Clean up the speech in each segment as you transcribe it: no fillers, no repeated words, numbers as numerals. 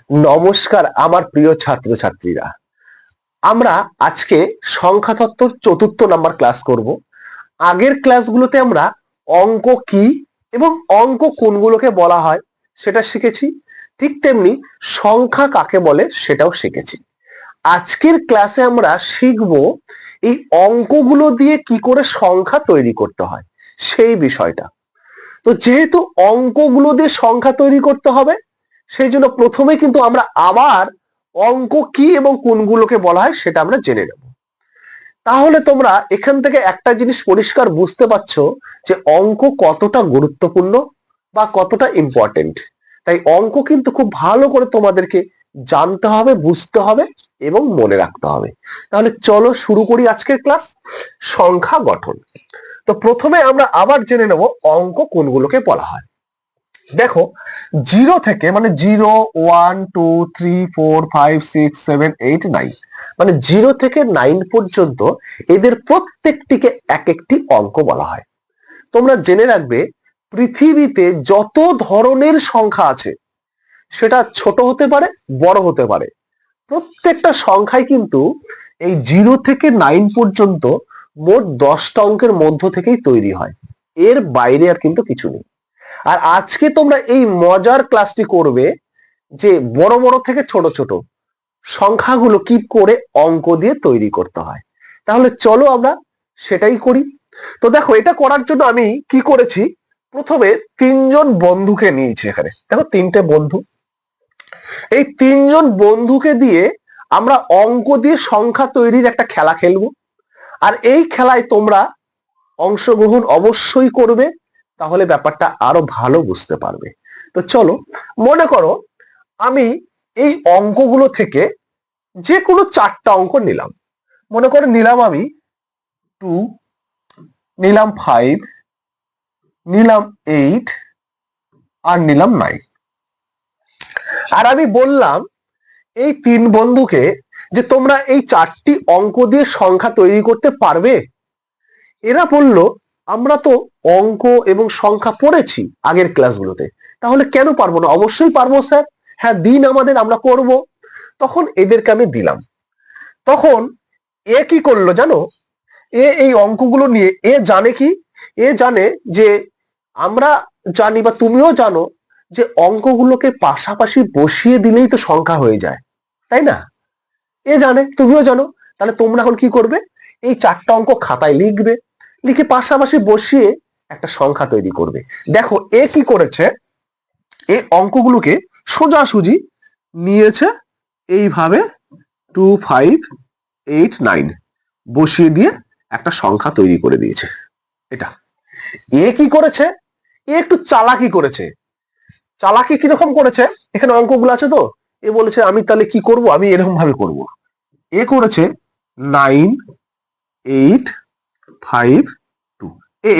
নমস্কার আমার প্রিয় ছাত্রছাত্রীরা। আমরা আজকে সংখ্যাতত্ত্বর ৪র্থ নাম্বার ক্লাস করব। আগের ক্লাসগুলোতে আমরা অঙ্ক কি এবং অঙ্ক কোনগুলোকে বলা হয় সেটা শিখেছি, ঠিক তেমনি সংখ্যা কাকে বলে সেটাও শিখেছি। আজকের ক্লাসে আমরা শিখব এই অঙ্কগুলো দিয়ে কি করে সংখ্যা তৈরি করতে হয় সেই বিষয়টা। তো যেহেতু অঙ্কগুলো দিয়ে সংখ্যা তৈরি করতে হবে, সেই জন্য প্রথমে কিন্তু আমরা আবার অঙ্ক কি এবং কোনগুলোকে বলা হয় সেটা আমরা জেনে নেব। তাহলে তোমরা এখান থেকে একটা জিনিস পরিষ্কার বুঝতে পারছো যে অঙ্ক কতটা গুরুত্বপূর্ণ বা কতটা ইম্পর্টেন্ট। তাই অঙ্ক কিন্তু খুব ভালো করে তোমাদেরকে জানতে হবে, বুঝতে হবে এবং মনে রাখতে হবে। তাহলে চলো শুরু করি আজকের ক্লাস, সংখ্যা গঠন। তো প্রথমে আমরা আবার জেনে নেব অঙ্ক কোনগুলোকে বলা হয়। দেখো, 0 থেকে মানে 0, 1, 2, 3, 4, 5, 6, 7, 8, 9 মানে 0 থেকে 9 পর্যন্ত এদের প্রত্যেকটিকে এক একটি অঙ্ক বলা হয়। তোমরা জেনে রাখবে পৃথিবীতে যত ধরনের সংখ্যা আছে সেটা ছোট হতে পারে, বড় হতে পারে, প্রত্যেকটা সংখ্যাই কিন্তু এই 0 থেকে 9 পর্যন্ত মোট 10টা অঙ্কের মধ্য থেকেই তৈরি হয়। এর বাইরে আর কিন্তু কিছু নেই। আর আজকে তোমরা এই মজার ক্লাসটি করবে যে বড় বড় থেকে ছোট ছোট সংখ্যাগুলো কি করে অঙ্ক দিয়ে তৈরি করতে হয়। তাহলে চলো আমরা সেটাই করি। তো দেখো, এটা করার জন্য আমি কি করেছি, প্রথমে তিনজন বন্ধুকে নিয়েছি। এখানে দেখো তিনটে বন্ধু, এই তিনজন বন্ধুকে দিয়ে আমরা অঙ্ক দিয়ে সংখ্যা তৈরির একটা খেলা খেলবো। আর এই খেলায় তোমরা অংশগ্রহণ অবশ্যই করবে, তাহলে ব্যাপারটা আরো ভালো বুঝতে পারবে। তো চলো, মনে করো আমি এই অঙ্কগুলো থেকে যে কোনো 4টা অঙ্ক নিলাম। মনে করে নিলাম আমি 2, নিলাম 5, নিলাম 8 আর নিলাম 9। আর আমি বললাম এই তিন বন্ধুকে যে তোমরা এই 4টি অঙ্ক দিয়ে সংখ্যা তৈরি করতে পারবে। এরা বলল আমরা তো অঙ্ক এবং সংখ্যা পড়েছি আগের ক্লাসগুলোতে, তাহলে কেন পারবো না? অবশ্যই পারবো স্যার, হ্যাঁ দিন আমাদের, আমরা করব। তখন এদেরকে আমি দিলাম। তখন এ কি করলো জানো, এই অঙ্কগুলো নিয়ে জানে কি, জানে যে আমরা জানি বা তুমিও জানো যে অঙ্কগুলোকে পাশাপাশি বসিয়ে দিলেই তো সংখ্যা হয়ে যায়, তাই না? জানে, তুমিও জানো। তাহলে তোমরা এখন কি করবে, এই 4টা অঙ্ক খাতায় লিখবে, লিখে পাশাপাশি বসিয়ে একটা সংখ্যা তৈরি করবে। দেখো কি করেছে, এই অঙ্কগুলোকে সোজাসুজি নিয়েছে এইভাবে 2, 5, 8, 9 বসিয়ে দিয়ে একটা সংখ্যা তৈরি করে দিয়েছে। এটা কি করেছে, একটু চালাকি করেছে। চালাকি কিরকম করেছে, এখানে অঙ্কগুলো আছে তো, বলেছে আমি তাহলে কি করব, আমি এরকম ভাবে করব। করেছে 9, 8, 5, 2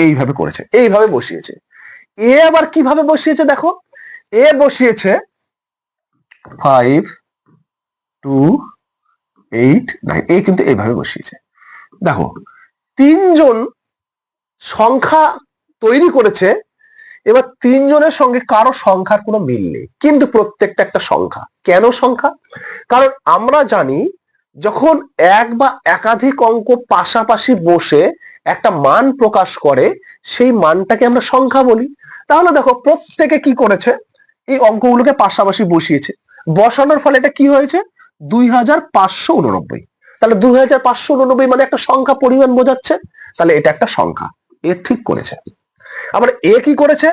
এইভাবে করেছে, এইভাবে বসিয়েছে। আবার কিভাবে বসিয়েছে দেখো, বসিয়েছে 5, 2, 8, 9 কিন্তু এইভাবে বসিয়েছে। দেখো তিনজন সংখ্যা তৈরি করেছে, এবার তিনজনের সঙ্গে কারো সংখ্যার কোনো মিল নেই, কিন্তু প্রত্যেকটা একটা সংখ্যা। কেন সংখ্যা? কারণ আমরা জানি যখন এক বা একাধিক অঙ্ক পাশাপাশি বসে একটা মান প্রকাশ করে, সেই মানটাকে আমরা সংখ্যা বলি। তাহলে দেখো প্রত্যেকে কি করেছে, এই অঙ্কগুলোকে পাশাপাশি বসিয়েছে। বসানোর ফলে এটা কি হয়েছে, 2589। তাহলে 2589 মানে একটা সংখ্যা পরিমাণ বোঝাচ্ছে, তাহলে এটা একটা সংখ্যা, ঠিক করেছে। আবার কি করেছে,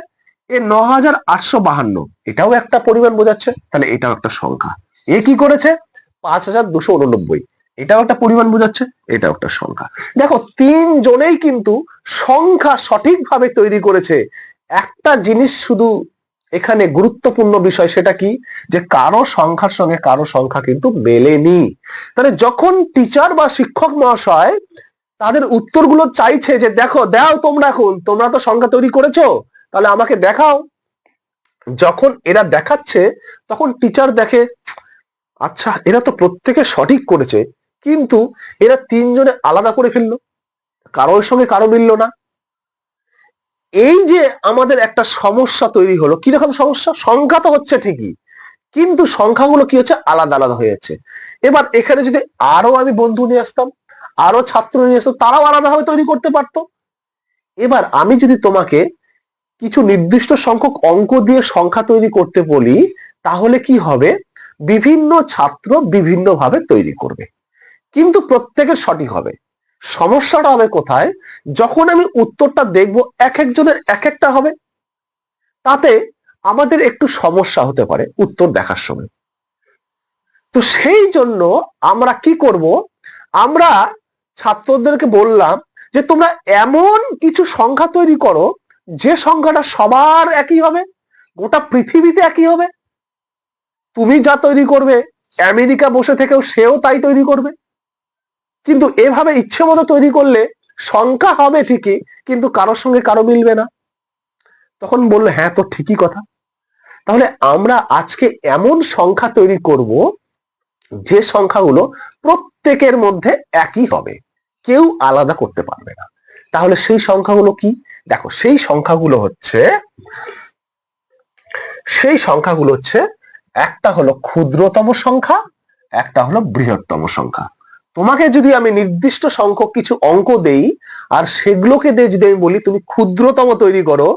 9852, এটাও একটা পরিমাণ বোঝাচ্ছে, তাহলে এটাও একটা সংখ্যা। কি করেছে 5289, এটাও একটা পরিমাণ বোঝাচ্ছে, এটাও একটা সংখ্যা। দেখো তিনজনেই কিন্তু সংখ্যা সঠিকভাবে তৈরি করেছে। একটা জিনিস শুধু এখানে গুরুত্বপূর্ণ বিষয়, সেটা কি, যে কারো সংখ্যার সঙ্গে কারো সংখ্যা কিন্তু মেলেনি। তাহলে যখন টিচার বা শিক্ষক মহাশয় তাদের উত্তরগুলো চাইছে যে দেখো দাও তোমরা, এখন তোমরা তো সংখ্যা তৈরি করেছো, তাহলে আমাকে দেখাও। যখন এরা দেখাচ্ছে তখন টিচার দেখে আচ্ছা এরা তো প্রত্যেকে সঠিক করেছে, কিন্তু এরা তিনজনে আলাদা করে ফেললো, কারোর সঙ্গে কারো মিললো না। এই যে আমাদের একটা সমস্যা তৈরি হলো, কিরকম সমস্যা, সংখ্যা তো হচ্ছে ঠিকই, কিন্তু সংখ্যাগুলো কি হচ্ছে, আলাদা আলাদা হয়ে যাচ্ছে। এবার এখানে যদি আরো আমি বন্ধু নিয়ে আসতাম, আরো ছাত্র নিয়ে আসতাম, তারাও আলাদাভাবে তৈরি করতে পারতো। এবার আমি যদি তোমাকে কিছু নির্দিষ্ট সংখ্যক অঙ্ক দিয়ে সংখ্যা তৈরি করতে বলি, তাহলে কি হবে, বিভিন্ন ছাত্র বিভিন্ন ভাবে তৈরি করবে, কিন্তু প্রত্যেকের সঠিক হবে। সমস্যাটা হবে কোথায়, যখন আমি উত্তরটা দেখব এক একজনের এক একটা হবে, তাতে আমাদের একটু সমস্যা হতে পারে উত্তর দেখার সময়। তো সেই জন্য আমরা কি করব, আমরা ছাত্রদেরকে বললাম যে তোমরা এমন কিছু সংখ্যা তৈরি করো যে সংখ্যাটা সবার একই হবে, গোটা পৃথিবীতে একই হবে। তুমি যা তৈরি করবে, আমেরিকা বসে থেকেও সেও তাই তৈরি করবে। কিন্তু এভাবে ইচ্ছে মতো তৈরি করলে সংখ্যা হবে ঠিকই, কিন্তু কারোর সঙ্গে কারো মিলবে না। তখন বললো, হ্যাঁ তো ঠিকই কথা। তাহলে আমরা আজকে এমন সংখ্যা তৈরি করব যে সংখ্যাগুলো প্রত্যেকের মধ্যে একই হবে, কেউ আলাদা করতে পারবে না। তাহলে সেই সংখ্যাগুলো কি, দেখো সেই সংখ্যাগুলো হচ্ছে একটা হলো ক্ষুদ্রতম সংখ্যা, একটা হলো বৃহত্তম সংখ্যা। তোমাকে যদি আমি নির্দিষ্ট সংখ্যক কিছু অঙ্ক দেই, আর সেগুলোকে দিয়ে যদি আমি বলি তুমি ক্ষুদ্রতম তৈরি করো,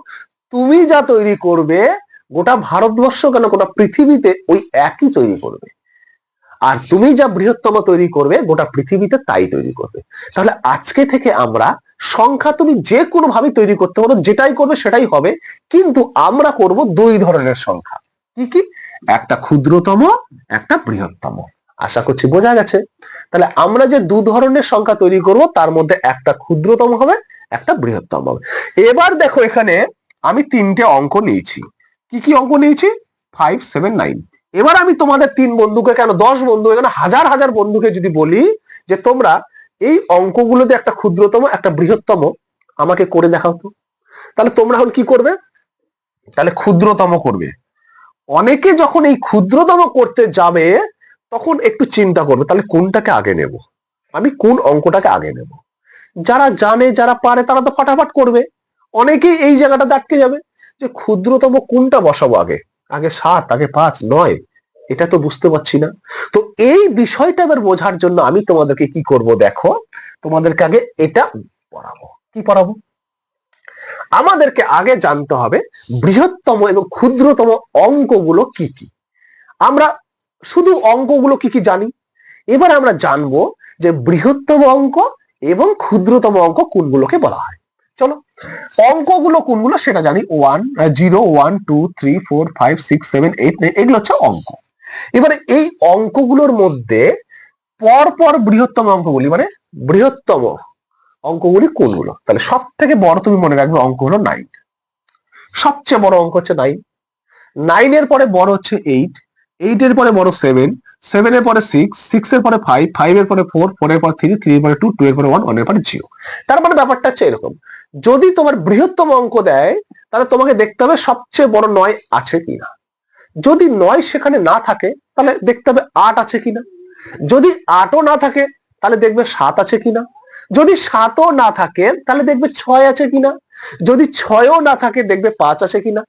তুমি যা তৈরি করবে গোটা ভারতবর্ষ কেন গোটা পৃথিবীতে ওই একই তৈরি করবে। আর তুমি যা বৃহত্তম তৈরি করবে গোটা পৃথিবীতে তাই তৈরি করবে। তাহলে আজকে থেকে আমরা সংখ্যা তুমি যে কোনো ভাবে তৈরি করতে পারো, যেটাই করবে সেটাই হবে, কিন্তু আমরা করব দুই ধরনের সংখ্যা। কি কি, একটা ক্ষুদ্রতম, একটা বৃহত্তম। আশা করছি বোঝা গেছে। তাহলে আমরা যে দু ধরনের সংখ্যা তৈরি করব, তার মধ্যে একটা ক্ষুদ্রতম হবে, একটা বৃহত্তম হবে। এবার দেখো এখানে আমি তিনটে অঙ্ক নিয়েছি। কি কি অঙ্ক নিয়েছি, 5, 7, 9। এবার আমি তোমাদের 3 বন্ধুকে কেন 10 বন্ধু, এখানে হাজার হাজার বন্ধুকে যদি বলি যে তোমরা এই অঙ্কগুলোতে একটা ক্ষুদ্রতম একটা বৃহত্তম আমাকে করে দেখাও তো, তাহলে তোমরা এখন কি করবে, তাহলে ক্ষুদ্রতম করবে। অনেকে যখন এই ক্ষুদ্রতম করতে যাবে তখন একটু চিন্তা করবে, তাহলে কোনটাকে আগে নেব, আমি কোন অঙ্কটাকে আগে নেব। যারা জানে, যারা পারে, তারা তো ফাটাফাট করবে। অনেকেই এই জায়গাটাতে আটকে যাবে যে ক্ষুদ্রতম কোনটা বসাবো আগে, আগে 7, আগে 5, 9, এটা তো বুঝতে পারছি না। তো এই বিষয়টা এবার বোঝার জন্য আমি তোমাদেরকে কি করব, দেখো তোমাদেরকে আগে এটা পড়াবো। কি পড়াবো, আমাদেরকে আগে জানতে হবে বৃহত্তম এবং ক্ষুদ্রতম অঙ্কগুলো কি কি। আমরা শুধু অঙ্কগুলো কি কি জানি, এবার আমরা জানবো যে বৃহত্তম অঙ্ক এবং ক্ষুদ্রতম অঙ্ক কোনগুলোকে বলা হয়। চলো অঙ্কগুলো কোনগুলো সেটা জানি, 1, 0, 1, 2, 3, 4, 5, 6, 7, 8, 9, এগুলো হচ্ছে অঙ্ক। এবারে এই অঙ্কগুলোর মধ্যে পরপর বৃহত্তম অঙ্কগুলি, মানে বৃহত্তম অঙ্কগুলি কোনগুলো, তাহলে সব থেকে বড় তুমি মনে রাখবে অঙ্ক হলো 9। সবচেয়ে বড় অঙ্ক হচ্ছে 9। 9 এর পরে বড় হচ্ছে 8, 8 এর পরে বড় 7, 7 এর পরে 6, 6 এর পরে 5, 5 এর পরে 4, 4 এর পরে 3, 3 এর পরে 2, 2 এর পরে 1, 1 এর পরে 0। তার মানে ব্যাপারটা হচ্ছে এরকম, যদি তোমার বৃহত্তম অঙ্ক দেয় তাহলে তোমাকে দেখতে হবে সবচেয়ে বড় 9 আছে কিনা। যদি 9 সেখানে না থাকে তাহলে দেখতে হবে 8 আছে কিনা। যদি 8ও না থাকে তাহলে দেখবে 7 আছে কিনা। যদি 7ও না থাকে তাহলে দেখবে 6 আছে কিনা। যদি 6ও না থাকে দেখবে 5 আছে কিনা।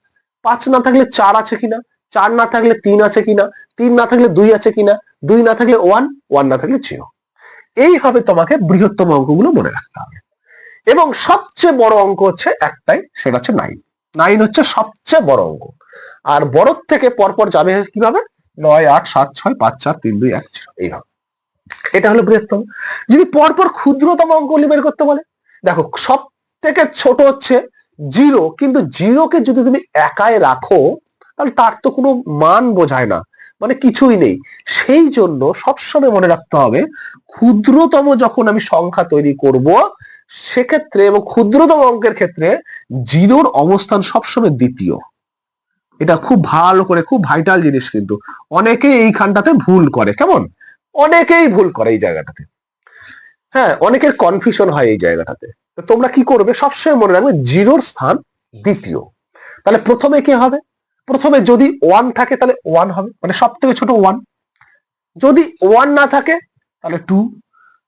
5 না থাকলে 4 আছে কিনা। 4 না থাকলে 3 আছে কিনা। 3 না থাকলে 2 আছে কিনা। 2 না থাকলে 1, 1 না থাকলে 0। এইভাবে তোমাকে বৃহত্তম অঙ্কগুলো মনে রাখতে হবে। এবং সবচেয়ে বড় অঙ্ক হচ্ছে একটাই, সেটা হচ্ছে 9। 9 হচ্ছে সবচেয়ে বড় অঙ্ক। আর বড় থেকে পরপর যাবে কিভাবে, 9, 8, 7, 6, 5, 4, 3, 2, 1, 0, এইভাবে। এটা হলো বৃহত্তম। যদি পরপর ক্ষুদ্রতম অঙ্কগুলি বের করতে বলে, দেখো সব থেকে ছোট হচ্ছে 0, কিন্তু 0কে যদি তুমি একায় রাখো তাহলে তার তো কোনো মান বোঝায় না, মানে কিছুই নেই। সেই জন্য সবসময় মনে রাখতে হবে ক্ষুদ্রতম যখন আমি সংখ্যা তৈরি করব সেক্ষেত্রে এবং ক্ষুদ্রতম অঙ্কের ক্ষেত্রে 0র অবস্থান সবসময় দ্বিতীয়। এটা খুব ভালো করে, খুব ভাইটাল জিনিস, কিন্তু অনেকে এইখানটাতে ভুল করে। কেমন, অনেকেই ভুল করে এই জায়গাটাতে। হ্যাঁ, অনেকের কনফিউশন হয় এই জায়গাটাতে। তো তোমরা কি করবে, সবসময় মনে রাখবে 0র স্থান দ্বিতীয়। তাহলে প্রথমে কি হবে, প্রথমে যদি 1 থাকে তাহলে 1 হবে, মানে সব থেকে ছোট 1। যদি 1 না থাকে তাহলে 2।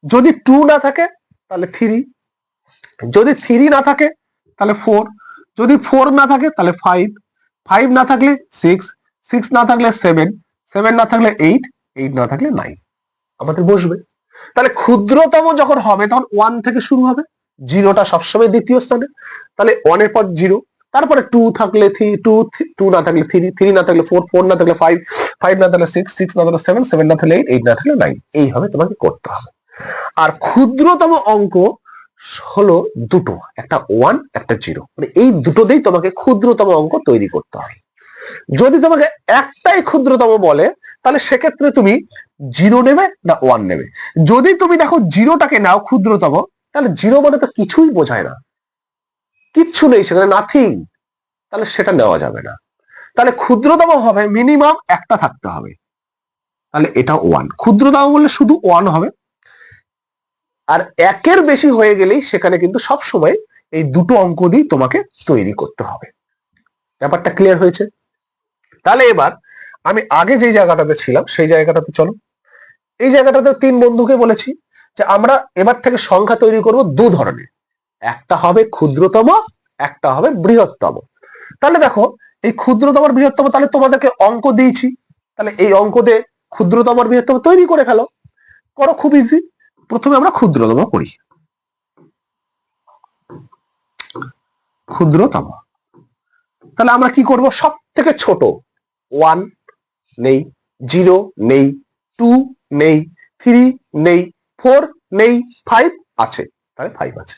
যদি 2 না থাকে তাহলে 3। যদি 3 না থাকে তাহলে 4। যদি 4 না থাকে তাহলে 5। 5 না থাকলে 6, 6 না থাকলে 7, 7 না থাকলে 8, 8 না থাকলে 9 আমাদের বসবে। তাহলে ক্ষুদ্রতম যখন হবে তখন 1 থেকে শুরু হবে, জিরোটা সবসময় দ্বিতীয় স্থানে, তাহলে 1 এর পর 0, তারপরে 2 থাকলে 3, 2 না থাকলে 3, 3 না থাকলে 4, 4 না থাকলে 5, 5 না থাকলে 6, 6 না থাকলে 7, 7 না থাকলে 8, 8 না থাকলে 9, এইভাবে তোমাকে করতে হবে। আর ক্ষুদ্রতম অঙ্ক হলো দুটো, একটা 1 একটা 0, মানে এই দুটো দিয়েই তোমাকে ক্ষুদ্রতম অঙ্ক তৈরি করতে হবে। যদি তোমাকে একটাই ক্ষুদ্রতম বলে তাহলে সেক্ষেত্রে তুমি 0 নেবে না 1 নেবে। যদি তুমি দেখো 0টাকে নাও ক্ষুদ্রতম, তাহলে 0 মানে তো কিছুই বোঝায় না, কিচ্ছু নেই সেখানে, নাথিং, তাহলে সেটা নেওয়া যাবে না। তাহলে ক্ষুদ্রতম হবে মিনিমাম একটা থাকতে হবে, তাহলে এটা 1, ক্ষুদ্রতম বললে শুধু 1 হবে। আর একের বেশি হয়ে গেলেই সেখানে কিন্তু সব সময় এই দুটো অঙ্ক দিয়ে তোমাকে তৈরি করতে হবে। ব্যাপারটা ক্লিয়ার হয়েছে? তাহলে এবার আমি আগে যে জায়গাটাতে ছিলাম সেই জায়গাটাতে চলো। এই জায়গাটাতে 3 বন্ধুকে বলেছি যে আমরা এবার থেকে সংখ্যা তৈরি করব দু ধরনের, একটা হবে ক্ষুদ্রতম, একটা হবে বৃহত্তম। তাহলে দেখো এই ক্ষুদ্রতম আর বৃহত্তম, তাহলে তোমাদেরকে অঙ্ক দিয়েছি, তাহলে এই অঙ্ক দিয়ে ক্ষুদ্রতম আর বৃহত্তম তৈরি করে ফেলো, করো, খুব ইজি। প্রথমে আমরা ক্ষুদ্রতম করি। ক্ষুদ্রতম, তাহলে আমরা কি করব, সব থেকে ছোট 1 নেই, 0 নেই, 2 নেই, 3 নেই, 4 নেই, 5 আছে, তাহলে 5 আছে,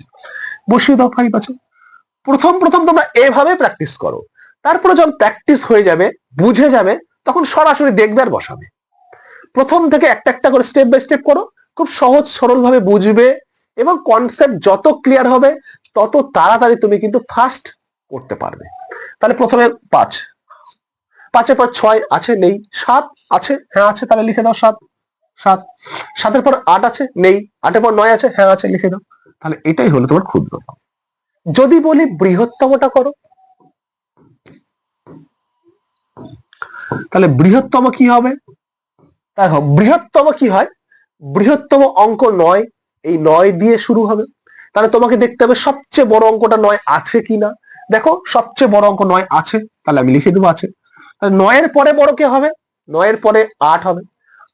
বসিয়ে দাও 5 আছে। প্রথম প্রথম তোমরা এভাবে প্র্যাকটিস করো, তারপরে যখন প্র্যাকটিস হয়ে যাবে, বুঝে যাবে, তখন সরাসরি দেখবে আর বসাবে। প্রথম থেকে একটা একটা করে স্টেপ বাই স্টেপ করো, খুব সহজ সরল ভাবে বুঝবে, এবং কনসেপ্ট যত ক্লিয়ার হবে তত তাড়াতাড়ি তুমি কিন্তু ফাস্ট করতে পারবে। তাহলে প্রথমে 5, 5 এর পর 6 আছে নেই, 7 আছে হ্যাঁ আছে, তাহলে লিখে দাও 7, 7, 7 এর পর 8 আছে নেই, 8 এর পর 9 আছে হ্যাঁ আছে, লিখে দাও। তাহলে এটাই হলো তোমার ক্ষুদ্রতম। যদি বলি বৃহত্তমটা করো, তাহলে বৃহত্তম কি হবে, দেখো বৃহত্তম কি হয়, বৃহত্তম অঙ্ক 9, এই 9 দিয়ে শুরু হবে। তাহলে তোমাকে দেখতে হবে সবচেয়ে বড় অঙ্কটা 9 আছে কিনা, দেখো সবচেয়ে বড় অঙ্ক 9 আছে, তাহলে আমি লিখে দেবো আছে। 9 এর পরে বড় কে হবে, 9 এর পরে 8 হবে,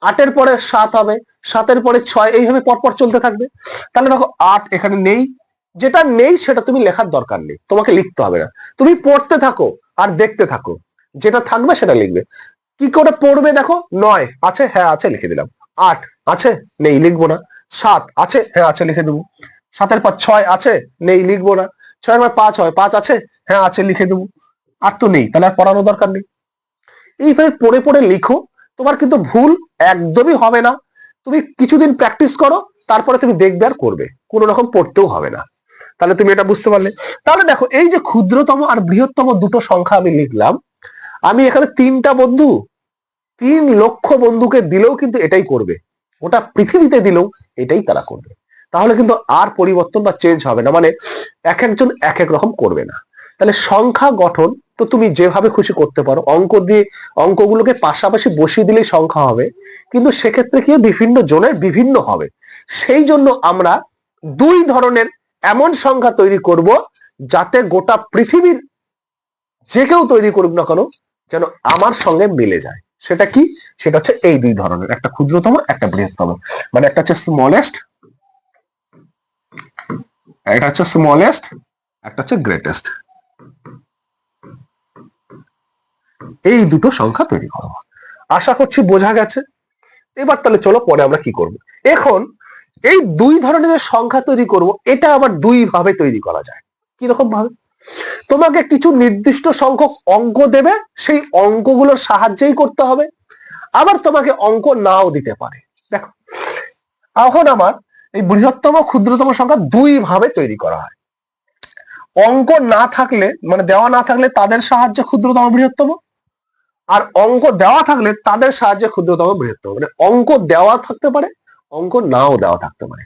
8 এর পরে 7 হবে, 7 এর পরে 6, এইভাবে পরপর চলতে থাকবে। তাহলে দেখো 8 এখানে নেই, যেটা নেই সেটা তুমি লেখার দরকার নেই, তোমাকে লিখতে হবে না, তুমি পড়তে থাকো আর দেখতে থাকো, যেটা থাকবে সেটা লিখবে। কি করে পড়বে দেখো, 9 আছে হ্যাঁ আছে লিখে দিলাম, 8 আছে নেই লিখবো না, 7 আছে হ্যাঁ আছে লিখে দেবো, 7 এর পর 6 আছে নেই লিখবো না, 6 এর পর 5 হয়, 5 আছে হ্যাঁ আছে লিখে দেবো, আর তো নেই, তাহলে আর পড়ানোর দরকার নেই। এইভাবে পড়ে পড়ে লিখো, তোমার কিন্তু ভুল একদমই হবে না। তুমি কিছুদিন প্র্যাকটিস করো, তারপরে তুমি দেখবে আর করবে, কোনো রকম পড়তেও হবে না। তাহলে তুমি এটা বুঝতে পারলে। তাহলে দেখো এই যে ক্ষুদ্রতম আর বৃহত্তম দুটো সংখ্যা আমি লিখলাম, আমি এখানে 3টা বন্ধু, 3 লক্ষ বন্ধুকে দিলেও কিন্তু এটাই করবে, ওটা পৃথিবীতে দিলেও এটাই তারা করবে। তাহলে কিন্তু আর পরিবর্তন বা চেঞ্জ হবে না, মানে এক একজন এক এক রকম করবে না। তাহলে সংখ্যা গঠন তো তুমি যেভাবে খুশি করতে পারো, অঙ্ক দিয়ে অঙ্কগুলোকে পাশাপাশি বসিয়ে দিলেই সংখ্যা হবে, কিন্তু সেক্ষেত্রে কি বিভিন্ন জনের বিভিন্ন হবে। সেই জন্য আমরা 2 ধরনের এমন সংখ্যা তৈরি করব যাতে গোটা পৃথিবীর যে কেউ তৈরি করুক না কেন যেন আমার সঙ্গে মিলে যায়। সেটা কি, সেটা হচ্ছে এই 2 ধরনের, একটা ক্ষুদ্রতম একটা বৃহত্তম, মানে একটা হচ্ছে স্মলেস্ট, এটা হচ্ছে স্মলেস্ট, একটা হচ্ছে গ্রেটেস্ট। এই দুটো সংখ্যা তৈরি করব, আশা করছি বোঝা গেছে। এবার তাহলে চলো পরে আমরা কি করব। এখন এই 2 ধরনের যে সংখ্যা তৈরি করব, এটা আবার 2 ভাবে তৈরি করা যায়। কি রকম ভাবে, তোমাকে কিছু নির্দিষ্ট সংখ্যক অঙ্ক দেবে, সেই অঙ্কগুলোর সাহায্যেই করতে হবে, আবার তোমাকে অঙ্ক নাও দিতে পারে। দেখো এখন আমার এই বৃহত্তম ক্ষুদ্রতম সংখ্যা 2 ভাবে তৈরি করা হয়। অঙ্ক না থাকলে, মানে দেওয়া না থাকলে তাদের সাহায্যে ক্ষুদ্রতম বৃহত্তম, আর অঙ্ক দেওয়া থাকলে তাদের সাহায্যে ক্ষুদ্রতম বৃহত্তম। মানে অঙ্ক দেওয়া থাকতে পারে, অঙ্ক নাও দেওয়া থাকতে পারে।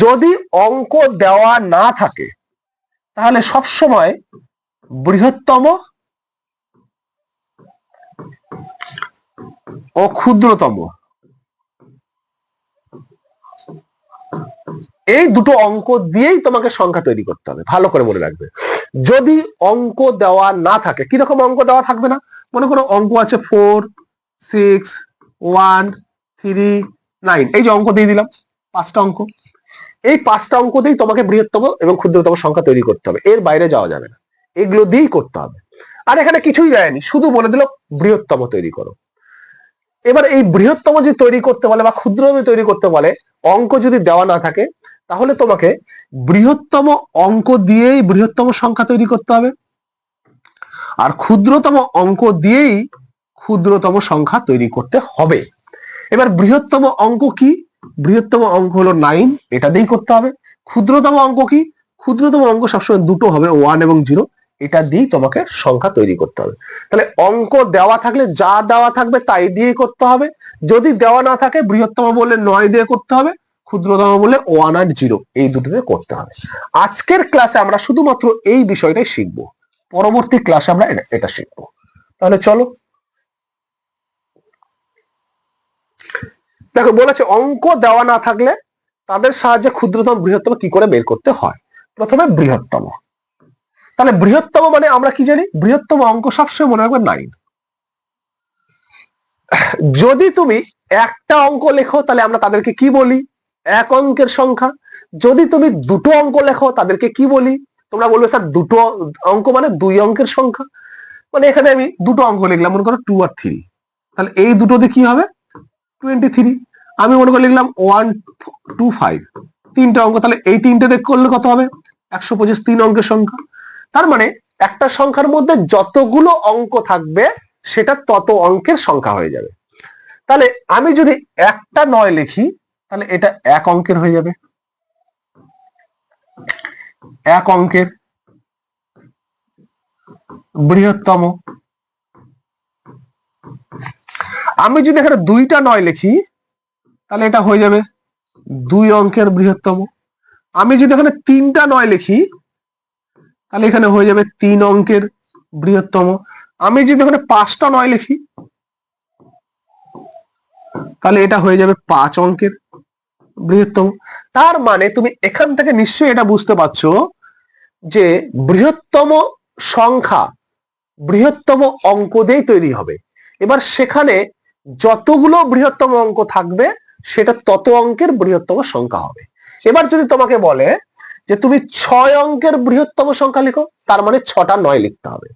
যদি অঙ্ক দেওয়া না থাকে তাহলে সব সময় বৃহত্তম ও ক্ষুদ্রতম এই দুটো অঙ্ক দিয়েই তোমাকে সংখ্যা তৈরি করতে হবে, ভালো করে মনে রাখবে। যদি অঙ্ক দেওয়া না থাকে, কিরকম অঙ্ক দেওয়া থাকবে না, মনে করো অঙ্ক আছে 4, 6 1 3 9, এই যে অঙ্ক দিয়ে দিলাম 5টা অঙ্ক। এই 5টা অঙ্ক দিয়েই তোমাকে বৃহত্তম এবং ক্ষুদ্রতম সংখ্যা তৈরি করতে হবে, এর বাইরে যাওয়া যাবে না, এগুলো দিয়েই করতে হবে। আর এখানে কিছুই দেয়নি, শুধু বলে দিল বৃহত্তম তৈরি করো। এবার এই বৃহত্তম যদি তৈরি করতে বলে বা ক্ষুদ্রতম তৈরি করতে বলে, অঙ্ক যদি দেওয়া না থাকে, তাহলে তোমাকে বৃহত্তম অঙ্ক দিয়েই বৃহত্তম সংখ্যা তৈরি করতে হবে, আর ক্ষুদ্রতম অঙ্ক দিয়েই ক্ষুদ্রতম সংখ্যা তৈরি করতে হবে। এবার বৃহত্তম অঙ্ক কি? বৃহত্তম অঙ্ক হলো 9, এটা দিয়েই করতে হবে। ক্ষুদ্রতম অঙ্ক কি? ক্ষুদ্রতম অঙ্ক সবসময় দুটো হবে, 1 এবং 0, এটা দিয়েই তোমাকে সংখ্যা তৈরি করতে হবে। তাহলে অঙ্ক দেওয়া থাকলে যা দেওয়া থাকবে তাই দিয়েই করতে হবে। যদি দেওয়া না থাকে, বৃহত্তম বললে 9 দিয়ে করতে হবে, ক্ষুদ্রতম বললে 1 আর 0, এই দুটোতে করতে হবে। আজকের ক্লাসে আমরা শুধুমাত্র এই বিষয়টাই শিখবো, পরবর্তী ক্লাসে আমরা এটা শিখবো। তাহলে চলো দেখো, বলেছে অঙ্ক দেওয়া না থাকলে তাদের সাহায্যে ক্ষুদ্রতম বৃহত্তম কি করে বের করতে হয়। প্রথমে বৃহত্তম, তাহলে বৃহত্তম মানে আমরা কি জানি? বৃহত্তম অঙ্ক সবসময় মনে রাখবে 9। যদি তুমি একটা অঙ্ক লেখো তাহলে আমরা তাদেরকে কি বলি? এক অঙ্কের সংখ্যা। যদি তুমি দুটো অঙ্ক লেখো তাদেরকে কি বলি? তোমরা বলবে স্যার দুটো অঙ্ক মানে 2 অঙ্কের সংখ্যা। মানে এখানে আমি দুটো অঙ্ক লিখলাম, মনে করো 2 আর 3, তাহলে এই দুটোতে কি হবে? 23। আমি মনে করে লিখলাম 1 2 5, 3টে অঙ্ক, তাহলে এই 3টে দেখ করলে কত হবে? 125, 3 অঙ্কের সংখ্যা। তার মানে একটা সংখ্যার মধ্যে যতগুলো অঙ্ক থাকবে সেটা তত অঙ্কের সংখ্যা হয়ে যাবে। তাহলে আমি যদি একটা 9 লিখি, তাহলে এটা 1 অঙ্কের হয়ে যাবে, 1 অঙ্কের বৃহত্তম। আমি যদি এখানে 2টা 9 লিখি, তাহলে এটা হয়ে যাবে 2 অঙ্কের বৃহত্তম। আমি যদি এখানে 3টা 9 লিখি, তাহলে এখানে হয়ে যাবে 3 অঙ্কের বৃহত্তম। আমি যদি এখানে 5টা 9 লিখি, তাহলে এটা হয়ে যাবে 5 অঙ্কের বৃহত্তম। তার মানে তুমি এখান থেকে নিশ্চয়ই এটা বুঝতে পারছো যে বৃহত্তম সংখ্যা বৃহত্তম অঙ্ক দিয়েই তৈরি হবে। এবার সেখানে যতগুলো বৃহত্তম অঙ্ক থাকবে সেটা তত অঙ্কের বৃহত্তম সংখ্যা হবে। এবার যদি তোমাকে বলে যে তুমি 6 অঙ্কের বৃহত্তম সংখ্যা লিখো, তার মানে 6টা 9 লিখতে হবে।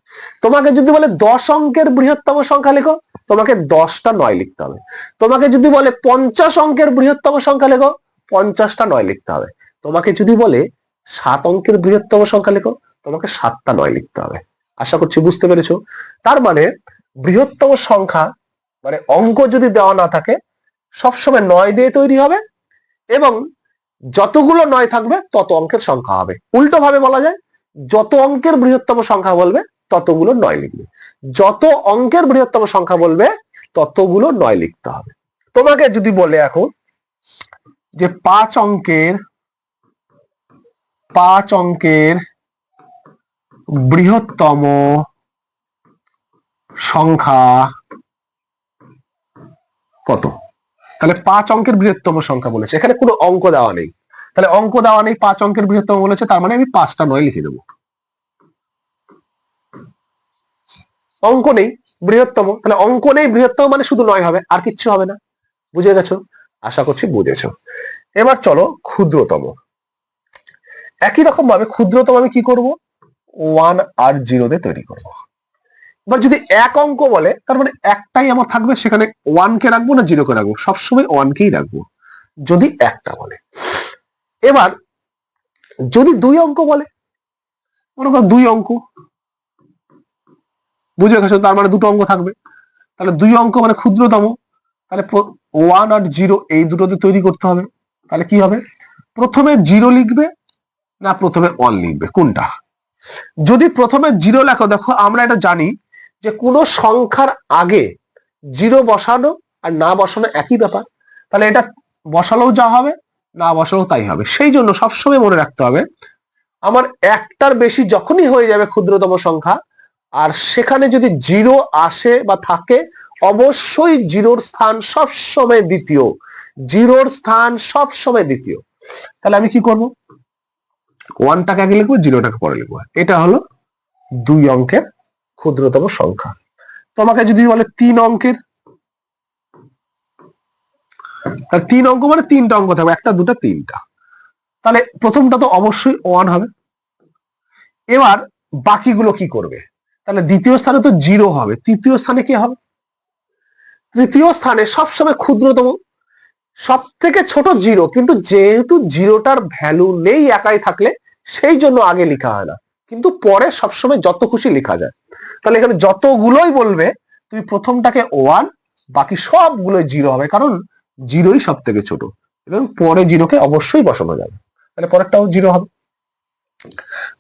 তোমাকে যদি বলে 10 অঙ্কের বৃহত্তম সংখ্যা লিখো, তোমাকে 10টা 9 লিখতে হবে। তোমাকে যদি বলে 50 অঙ্কের বৃহত্তম সংখ্যা লিখো, 50টা 9 লিখতে হবে। তোমাকে যদি বলে 7 অঙ্কের বৃহত্তম সংখ্যা লিখো, তোমাকে 7টা 9 লিখতে হবে। আশা করছি বুঝতে পেরেছো। তার মানে বৃহত্তম সংখ্যা মানে অঙ্ক যদি দেওয়া না থাকে, সবসময় 9 দিয়ে তৈরি হবে, এবং যতগুলো 9 থাকবে তত অঙ্কের সংখ্যা হবে। উল্টো ভাবে বলা যায়, যত অঙ্কের বৃহত্তম সংখ্যা বলবে ততগুলো 9 লিখবে, যত অঙ্কের বৃহত্তম সংখ্যা বলবে ততগুলো 9 লিখতে হবে। তোমাকে যদি বলে এখন যে 5 অঙ্কের বৃহত্তম সংখ্যা কত, তাহলে 5 অঙ্কের বৃহত্তম সংখ্যা বলেছে, এখানে কোনো অঙ্ক দেওয়া নেই, তাহলে অঙ্ক দেওয়া নেই, 5 অঙ্কের বৃহত্তম বলেছে, তার মানে আমি 5টা 9 লিখে দেবো। অঙ্ক নেই বৃহত্তম, তাহলে অঙ্ক নেই বৃহত্তম মানে শুধু 9 হবে, আর কিচ্ছু হবে না। বুঝে গেছো? আশা করছি বুঝেছো। এবার চলো ক্ষুদ্রতম। একই রকম ভাবে ক্ষুদ্রতম আমি কি করব? 1 আর 0 দিয়ে তৈরি করব। এবার যদি 1 অঙ্ক বলে, তার মানে একটাই আমার থাকবে, সেখানে 1 কে রাখবো না 0 কে রাখবো? সবসময় 1 কেই রাখবো যদি একটা বলে। এবার যদি 2 অঙ্ক বলে, মনে করো 2 অঙ্ক, বুঝে গেছো, তার মানে দুটো অঙ্ক থাকবে, তাহলে 2 অঙ্ক মানে ক্ষুদ্রতম, তাহলে 1 আর 0 এই দুটোতে তৈরি করতে হবে। তাহলে কি হবে? প্রথমে 0 লিখবে না প্রথমে 1 লিখবে, কোনটা? যদি প্রথমে 0 লেখো, দেখো আমরা এটা জানি যে কোনো সংখ্যার আগে 0 বসানো আর না বসানো একই ব্যাপার, তাহলে এটা বসালেও যা হবে, না বসালেও তাই হবে। সেই জন্য সবসময় মনে রাখতে হবে, আমার একটার বেশি যখনই হয়ে যাবে ক্ষুদ্রতম সংখ্যা, আর সেখানে যদি 0 আসে বা থাকে, অবশ্যই 0-র স্থান সবসময় দ্বিতীয়, 0-র স্থান সবসময় দ্বিতীয়। তাহলে আমি কি করব? 1টাকে আগে লিখবো, 0টাকে পরে লিখবো। এটা হলো 2 অঙ্কের ক্ষুদ্রতম সংখ্যা। তোমাকে যদি বলে 3 অঙ্কের, তাহলে 3 অঙ্ক মানে 3টা অঙ্ক থাকবে, একটা দুটা তিনটা। তাহলে প্রথমটা তো অবশ্যই 1 হবে। এবার বাকিগুলো কি করবে? তাহলে দ্বিতীয় স্থানে তো 0 হবে, তৃতীয় স্থানে কি হবে? তৃতীয় স্থানে সবসময় ক্ষুদ্রতম, সব থেকে ছোট 0, কিন্তু যেহেতু 0টার ভ্যালু নেই একাই থাকলে, সেই জন্য আগে লেখা হয় না, কিন্তু পরে সবসময় যত খুশি লেখা যায়। তাহলে এখানে যতগুলোই বলবে তুমি প্রথমটাকে 1, বাকি সবগুলোই 0 হবে, কারণ 0ই সব থেকে ছোট, এবং পরে 0কে অবশ্যই বসানো যাবে, তাহলে পরেরটাও 0 হবে।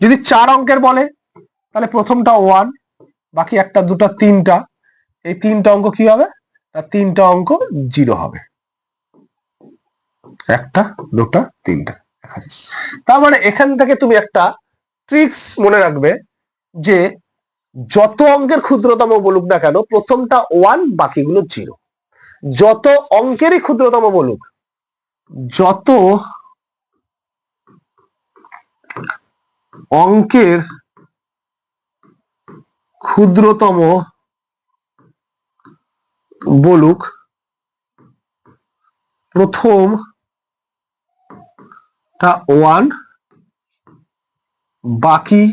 যদি 4 অঙ্কের বলে তাহলে প্রথমটা 1, বাকি একটা দুটা তিনটা, এই 3টা অঙ্ক কি হবে? তার 3টা অঙ্ক 0 হবে, একটা দুটা তিনটা। তার মানে এখান থেকে তুমি একটা ট্রিক্স মনে রাখবে যে যত অঙ্কের ক্ষুদ্রতম বলুক না কেন, প্রথমটা 1, বাকিগুলো 0। যত অঙ্কেরই ক্ষুদ্রতম বলুক, যত অঙ্কের ক্ষুদ্রতম বলুক, প্রথমটা 1, বাকি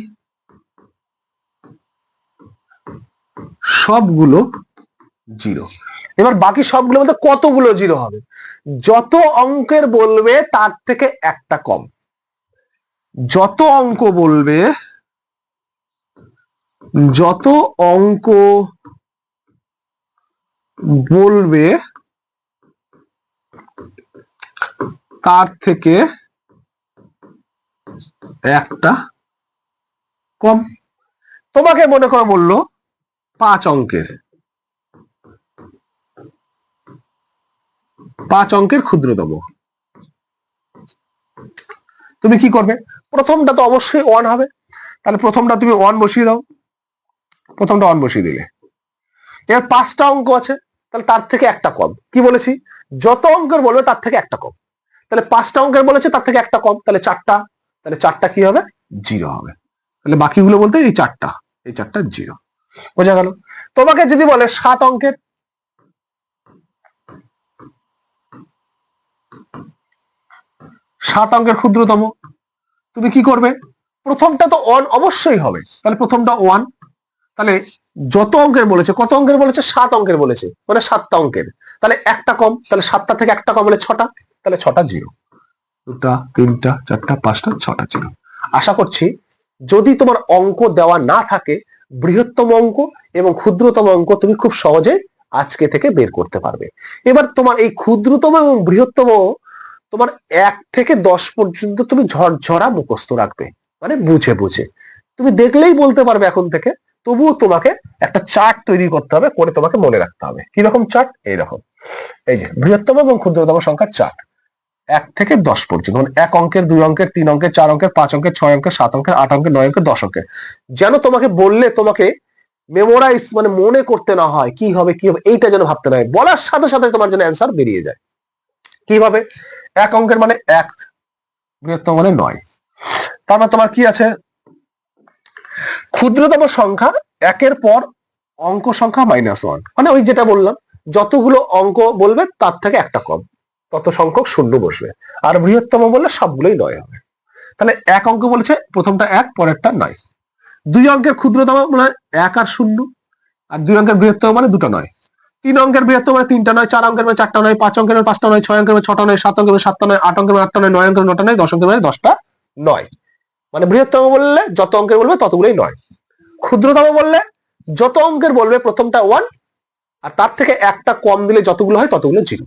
সবগুলো 0। এবার বাকি সবগুলো মধ্যে কতগুলো 0 হবে? যত অঙ্কের বলবে তার থেকে একটা কম, যত অঙ্ক বলবে, যত অঙ্ক বলবে তার থেকে একটা কম। তোমাকে মনে করো বললো 5 অঙ্কের, 5 অঙ্কের ক্ষুদ্রতম, তুমি কি করবে? প্রথমটা তো অবশ্যই 1 হবে, তাহলে প্রথমটা তুমি 1 বসিয়ে দাও, প্রথমটা 1 বসিয়ে দিলে। এবার 5টা অঙ্ক আছে, তাহলে তার থেকে একটা কম, কি বলেছি? যত অঙ্কের বলবে তার থেকে একটা কম, তাহলে 5টা অঙ্কের বলেছে তার থেকে একটা কম, তাহলে 4টা, তাহলে 4টা কি হবে? 0 হবে। তাহলে বাকিগুলো বলতে এই 4টা, এই 4টা 0, বোঝা গেল? তোমাকে যদি বলে 7 অঙ্কের, 7 অঙ্কের ক্ষুদ্রতম, তুমি কি করবে? প্রথমটা তো 1 অবশ্যই হবে, তাহলে প্রথমটা 1, তাহলে যত অঙ্কের বলেছে, কত অঙ্কের বলেছে? 7 অঙ্কের বলেছে, মানে 7টা অঙ্কের, তাহলে একটা কম, তাহলে 7টা থেকে একটা কম হলে 6টা, তাহলে 6টা 0, দুটা তিনটা চারটা পাঁচটা 6টা 0। আশা করছি যদি তোমার অঙ্ক দেওয়া না থাকে, বৃহত্তম অঙ্ক এবং ক্ষুদ্রতম অঙ্ক তুমি খুব সহজে আজকে থেকে বের করতে পারবে। এবার তোমার এই ক্ষুদ্রতম এবং বৃহত্তম তোমার 1 থেকে 10 পর্যন্ত তুমি ঝরঝরা মুখস্থ রাখবে, মানে বুঝে বুঝে তুমি দেখলেই বলতে পারবে এখন থেকে। তবুও তোমাকে একটা চার্ট তৈরি করতে হবে, করে তোমাকে মনে রাখতে হবে। কিরকম চার্ট? এইরকম, এই যে বৃহত্তম এবং ক্ষুদ্রতম সংখ্যার চার্ট 1 থেকে 10 পর্যন্ত, মানে 1 অঙ্কের, 2 অঙ্কের, 3 অঙ্কের, 4 অঙ্কের, 5 অঙ্কের, 6 অঙ্কের, 7 অঙ্কের, 8 অঙ্কের, 9 অঙ্কের, 10 অঙ্কের, যেন তোমাকে বললে তোমাকে মেমোরাইজ মানে মনে করতে না হয়, কি হবে কি হবে এইটা যেন ভাবতে না হয়, বলার সাথে সাথে তোমার যেন অ্যান্সার বেরিয়ে যায়। কিভাবে? 1 অঙ্কের মানে 1, বৃহত্তম মানে 9, তারপর তোমার কি আছে? ক্ষুদ্রতম সংখ্যা 1-এর পর অঙ্ক সংখ্যা -1, মানে ওই যেটা বললাম, যতগুলো অঙ্ক বলবে তার থেকে একটা কম, তত সংখ্যক শূন্য বসবে। আর বৃহত্তম বললে সবগুলোই 9 হবে। তাহলে 1 অঙ্ক বলেছে, প্রথমটা 1, পরেরটা 9। 2 অঙ্কের ক্ষুদ্রতম মানে 1 আর 0, আর 2 অঙ্কের বৃহত্তম মানে 2টা 9। 3 অঙ্কের বৃহত্তম মানে 3টা 9, 4 অঙ্কের মানে 4টা 9, 5 অঙ্কের মানে 5টা 9, 6 অঙ্কের মানে 6টা 9, 7 অঙ্কের মানে 7টা 9, 8 অঙ্কের মানে 8টা 9, 9 অঙ্কের 9টা 9, 10 অঙ্কের মানে 10টা 9। মানে বৃহত্তম বললে যত অঙ্কের বলবে ততগুলোই 9, ক্ষুদ্রতম বললে যত অঙ্কের বলবে প্রথমটা 1, আর তার থেকে একটা কম দিলে যতগুলো হয় ততগুলো 0।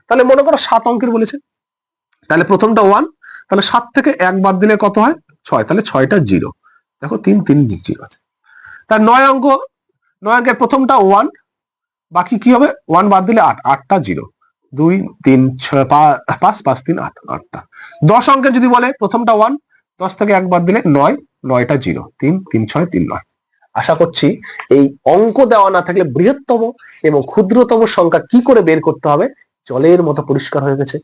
তাহলে মনে করো 7 অঙ্কের বলেছে, তাহলে প্রথমটা 1, তাহলে 7 থেকে 1 বাদ দিলে কত হয়? 6, তাহলে 6টা 0, দেখো 3 3 0 আছে। তার 9 অঙ্ক, 9 অঙ্কের প্রথমটা 1, বাকি কি হবে? 1 বাদ দিলে 8, 8টা 0, 2 3 6 5 5 3 8, 8টা। 10 অঙ্কের যদি বলে প্রথমটা 1, 10 থেকে 1 বাদ দিলে 9, 9টা 0, 3 3 6 3 9। আশা করছি এই অঙ্ক দেওয়া না থাকলে বৃহত্তম এবং ক্ষুদ্রতম সংখ্যা কি করে বের করতে হবে জলের মতো পরিষ্কার হয়ে গেছে।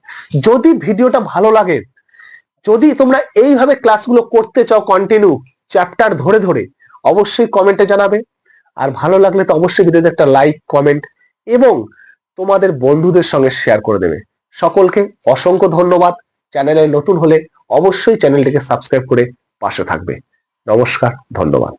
যদি ভিডিওটা ভালো লাগে, যদি তোমরা এইভাবে ক্লাসগুলো করতে চাও কন্টিনিউ চ্যাপ্টার ধরে ধরে, অবশ্যই কমেন্টে জানাবে। আর ভালো লাগলে তো অবশ্যই ভিডিওতে একটা লাইক, কমেন্ট এবং তোমাদের বন্ধুদের সঙ্গে শেয়ার করে দেবে। সকলকে অসংখ্য ধন্যবাদ। চ্যানেলে নতুন হলে অবশ্যই চ্যানেলটিকে সাবস্ক্রাইব করে পাশে থাকবে। নমস্কার, ধন্যবাদ।